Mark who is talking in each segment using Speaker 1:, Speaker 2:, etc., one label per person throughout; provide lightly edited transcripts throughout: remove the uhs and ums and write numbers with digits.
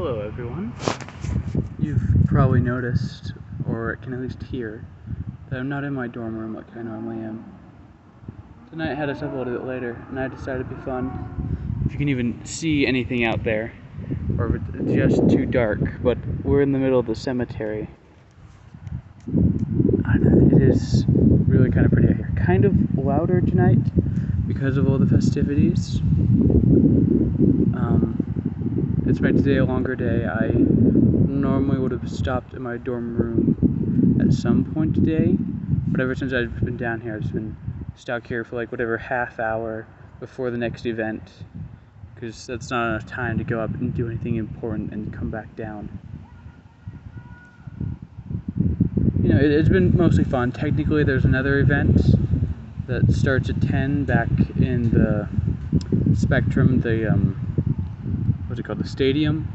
Speaker 1: Hello everyone. You've probably noticed, or can at least hear, that I'm not in my dorm room like I normally am. Tonight I had us up a little bit later, and I decided it'd be fun if you can even see anything out there, or if it's just too dark, but we're in the middle of the cemetery. It is really kind of pretty out here. Kind of louder tonight because of all the festivities. It's made today a longer day. I normally would have stopped in my dorm room at some point today, but ever since I've been down here, I've just been stuck here for like whatever half hour before the next event, because that's not enough time to go up and do anything important and come back down. You know, it's been mostly fun. Technically, there's another event that starts at 10 back in the Spectrum, what's it called, the stadium?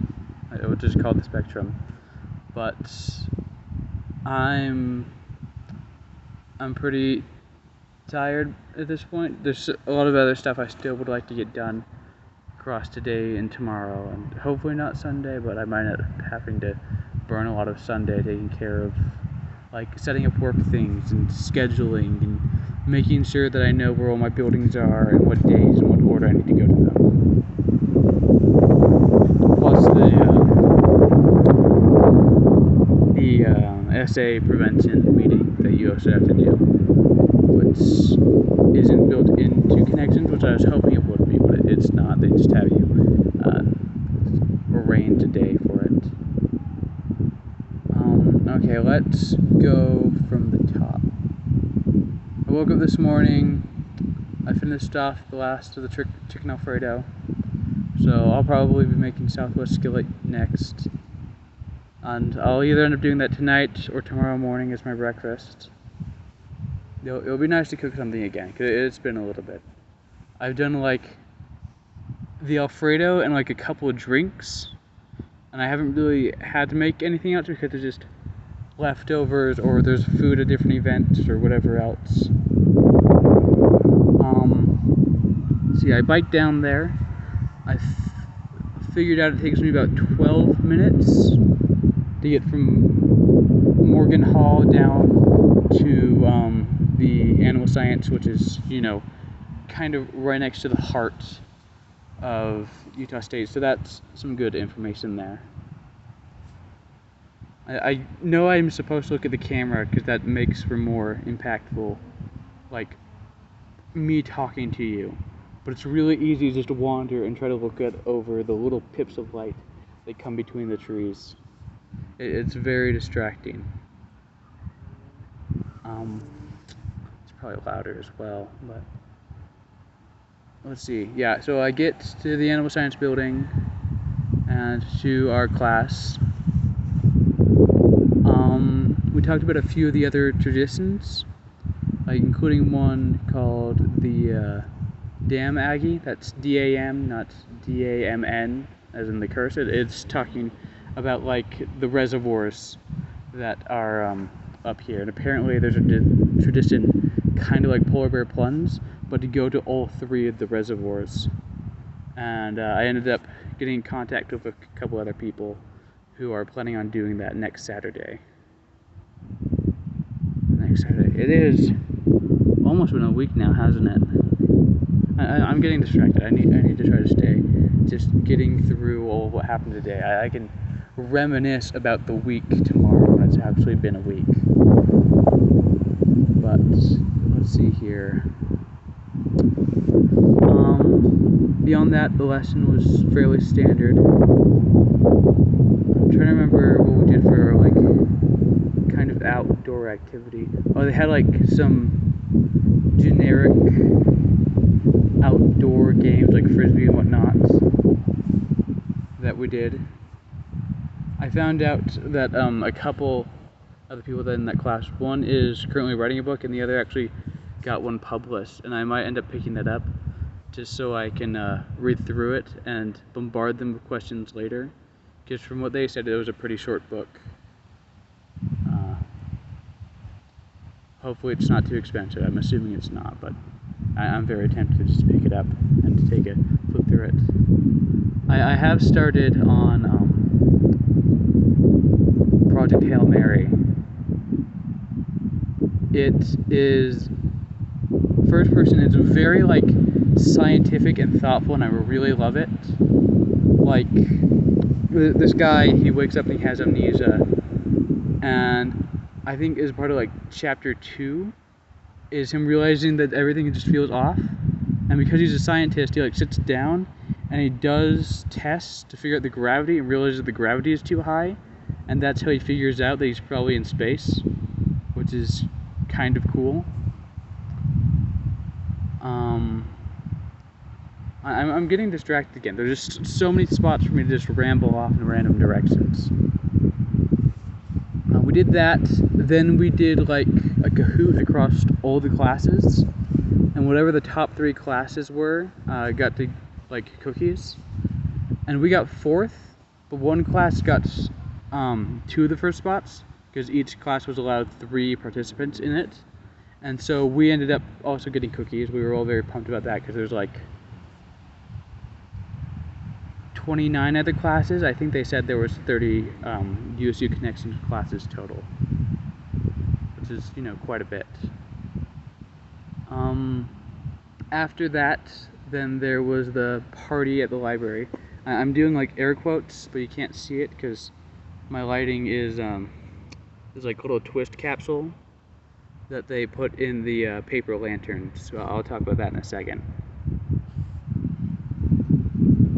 Speaker 1: It's just called the Spectrum. But I'm pretty tired at this point. There's a lot of other stuff I still would like to get done across today and tomorrow, and hopefully not Sunday, but I might end up having to burn a lot of Sunday taking care of like setting up work things and scheduling and making sure that I know where all my buildings are and what days and what order I need to go to them. Plus the essay prevention meeting that you also have to do, which isn't built into Connections, which I was hoping it would be, but it's not. They just have you arrange a day for it. Okay, let's go from the top. I woke up this morning. I finished off the last of the chicken Alfredo, so I'll probably be making Southwest skillet next, and I'll either end up doing that tonight or tomorrow morning as my breakfast. It'll be nice to cook something again, because it's been a little bit. I've done like the Alfredo and like a couple of drinks, and I haven't really had to make anything else because there's just leftovers or there's food at different events or whatever else. See, I biked down there. I figured out it takes me about 12 minutes to get from Morgan Hall down to the Animal Science, which is, you know, kind of right next to the heart of Utah State, so that's some good information there. I know I'm supposed to look at the camera because that makes for more impactful, like, me talking to you. But it's really easy just to wander and try to look over the little pips of light that come between the trees. It's very distracting. It's probably louder as well, but let's see. Yeah, so I get to the Animal Science building and to our class. We talked about a few of the other traditions, like including one called the Dam Aggie. That's D-A-M, not D-A-M-N, as in the curse. It's talking about like the reservoirs that are up here. And apparently there's a tradition kind of like polar bear plunge, but to go to all three of the reservoirs. And I ended up getting in contact with a couple other people who are planning on doing that next Saturday. It is almost been a week now, hasn't it? I'm getting distracted. I need to try to stay just getting through all of what happened today. I can reminisce about the week tomorrow when it's actually been a week. But let's see here. Beyond that, the lesson was fairly standard. I'm trying to remember what we did for like kind of outdoor activity. Oh, they had like some generic outdoor games like frisbee and whatnot that we did. I found out that a couple of the people that in that class, one is currently writing a book and the other actually got one published, and I might end up picking that up just so I can read through it and bombard them with questions later, because from what they said it was a pretty short book. Hopefully it's not too expensive. I'm assuming it's not, but I'm very tempted to just pick it up and to take a flip through it. I have started on Project Hail Mary. It is first person. It's very like scientific and thoughtful, and I really love it. Like this guy, he wakes up and he has amnesia, and I think as part of like chapter 2 is him realizing that everything just feels off, and because he's a scientist, he like sits down and he does tests to figure out the gravity and realizes the gravity is too high, and that's how he figures out that he's probably in space, which is kind of cool. I'm getting distracted again. There's just so many spots for me to just ramble off in random directions. We did that, then we did like a Kahoot across all the classes, and whatever the top 3 classes were, got to like cookies, and we got 4th, but one class got 2 of the first spots, because each class was allowed 3 participants in it, and so we ended up also getting cookies. We were all very pumped about that, because there's like 29 other classes. I think they said there was 30 USU Connections classes total, which is, you know, quite a bit. After that, then there was the party at the library. I'm doing like air quotes, but you can't see it because my lighting is like a little twist capsule that they put in the paper lanterns. So I'll talk about that in a second.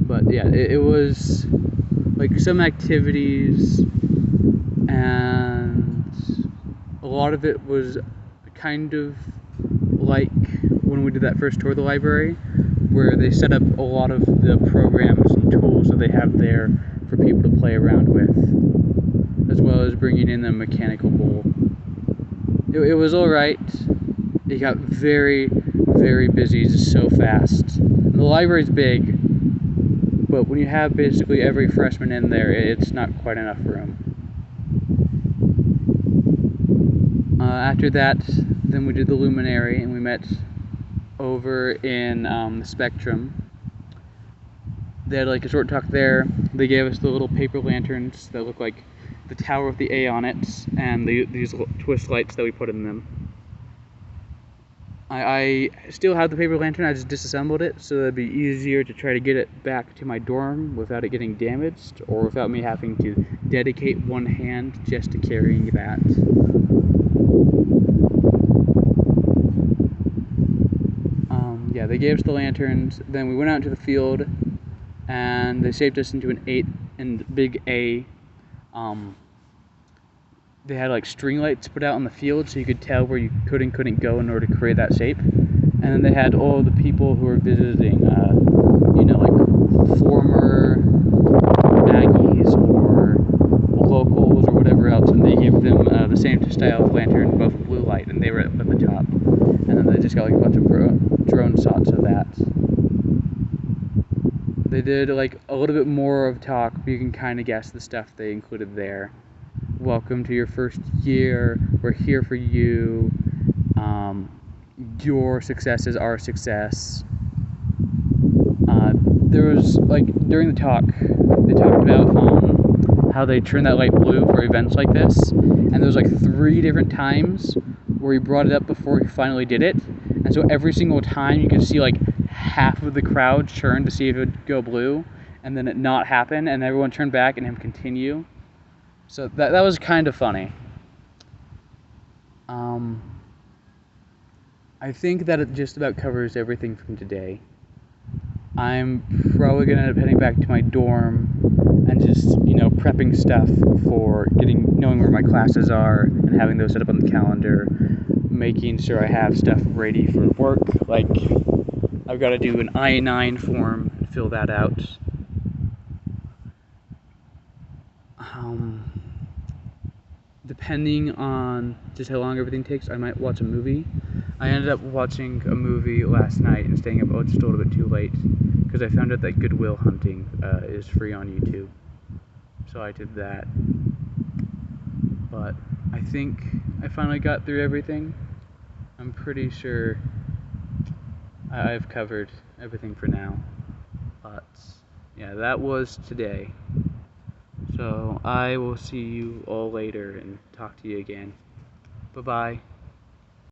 Speaker 1: But yeah, it was like some activities, and a lot of it was kind of like when we did that first tour of the library, where they set up a lot of the programs and tools that they have there for people to play around with, as well as bringing in the mechanical bowl. It was alright. It got very, very busy just so fast. And the library's big, but when you have basically every freshman in there, it's not quite enough room. After that, then we did the Luminary, and we met over in the Spectrum. They had like a short talk there. They gave us the little paper lanterns that look like the tower with the A on it, and these little twist lights that we put in them. I still have the paper lantern. I just disassembled it so it'd be easier to try to get it back to my dorm without it getting damaged, or without me having to dedicate one hand just to carrying that. Yeah, they gave us the lanterns. Then we went out into the field, and they shaped us into an 8 and big A. They had like string lights put out on the field so you could tell where you could and couldn't go in order to create that shape. And then they had all the people who were visiting, you know, like former Aggies or locals or whatever else, and they gave them the same style of lantern, both blue light, and they were up at the top. And then they just got like a bunch of drone shots of that. They did like a little bit more of talk, but you can kind of guess the stuff they included there. Welcome to your first year. We're here for you. Your success is our success. There was like during the talk, they talked about how they turn that light blue for events like this, and there was like 3 different times where he brought it up before he finally did it, and so every single time you could see like half of the crowd turn to see if it would go blue, and then it not happen, and everyone turned back and him continue. So that was kind of funny. I think that it just about covers everything from today. I'm probably going to end up heading back to my dorm and just, you know, prepping stuff for knowing where my classes are and having those set up on the calendar, making sure I have stuff ready for work. Like, I've got to do an I-9 form and fill that out. Depending on just how long everything takes, I might watch a movie. I ended up watching a movie last night and staying up just a little bit too late because I found out that Good Will Hunting is free on YouTube. So I did that. But I think I finally got through everything. I'm pretty sure I've covered everything for now. But yeah, that was today. So I will see you all later and talk to you again. Bye-bye.